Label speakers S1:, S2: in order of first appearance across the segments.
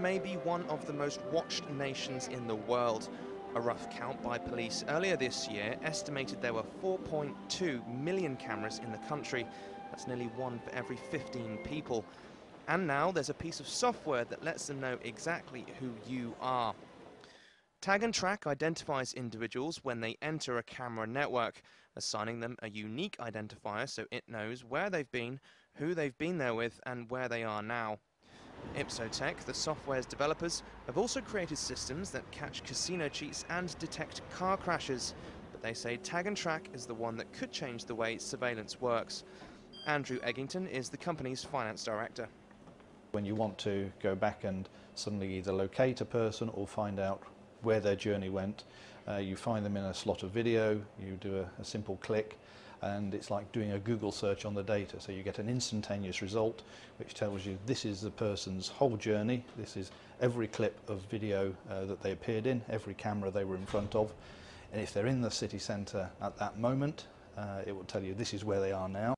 S1: may be one of the most watched nations in the world. A rough count by police earlier this year estimated there were 4.2 million cameras in the country. That's nearly one for every 15 people. And now there's a piece of software that lets them know exactly who you are. Tag and Track identifies individuals when they enter a camera network, assigning them a unique identifier so it knows where they've been, who they've been there with, and where they are now. Ipsotech, the software's developers, have also created systems that catch casino cheats and detect car crashes, but they say Tag and Track is the one that could change the way surveillance works. Andrew Eggington is the company's finance director.
S2: When you want to go back and suddenly either locate a person or find out where their journey went, you find them in a slot of video, you do a simple click, and it's like doing a Google search on the data. So you get an instantaneous result which tells you this is the person's whole journey, this is every clip of video that they appeared in, every camera they were in front of, and if they're in the city centre at that moment, it will tell you this is where they are now.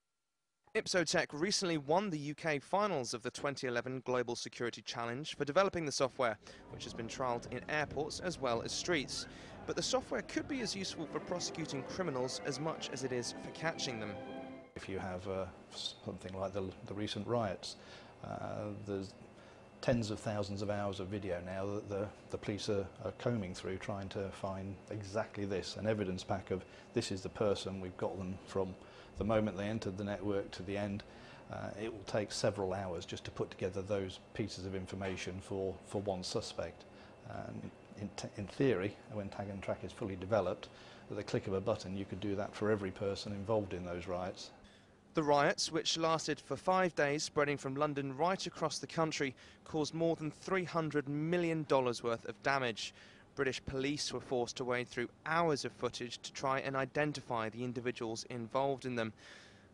S1: Ipsotech recently won the UK finals of the 2011 Global Security Challenge for developing the software, which has been trialled in airports as well as streets. But the software could be as useful for prosecuting criminals as much as it is for catching them.
S2: If you have something like the recent riots, there's tens of thousands of hours of video now that the police are combing through, trying to find exactly this, an evidence pack of this is the person, we've got them from the moment they entered the network to the end. It will take several hours just to put together those pieces of information for one suspect. In theory, when Tag and Track is fully developed, with a click of a button you could do that for every person involved in those riots.
S1: The riots, which lasted for 5 days, spreading from London right across the country, caused more than $300 million worth of damage. British police were forced to wade through hours of footage to try and identify the individuals involved in them.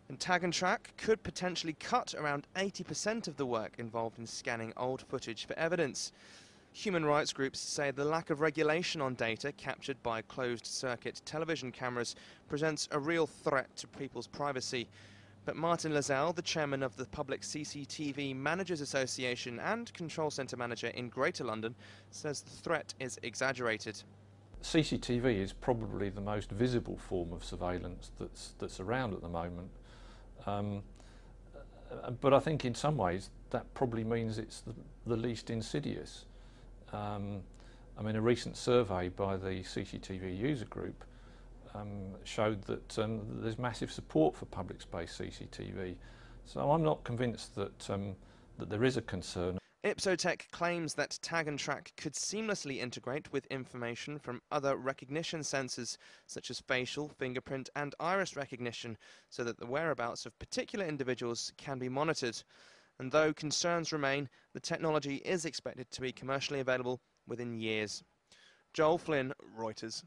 S1: And Tag and Track could potentially cut around 80% of the work involved in scanning old footage for evidence. Human rights groups say the lack of regulation on data captured by closed-circuit television cameras presents a real threat to people's privacy. But Martin Lazelle, the chairman of the Public CCTV Managers Association and Control Centre manager in Greater London, says the threat is exaggerated.
S3: CCTV is probably the most visible form of surveillance that's around at the moment. But I think in some ways that probably means it's the least insidious. I mean, a recent survey by the CCTV user group showed that there's massive support for public space CCTV. So I'm not convinced that, that there is a concern.
S1: Ipsotech claims that Tag and Track could seamlessly integrate with information from other recognition sensors, such as facial, fingerprint and iris recognition, so that the whereabouts of particular individuals can be monitored. And though concerns remain, the technology is expected to be commercially available within years. Joel Flynn, Reuters.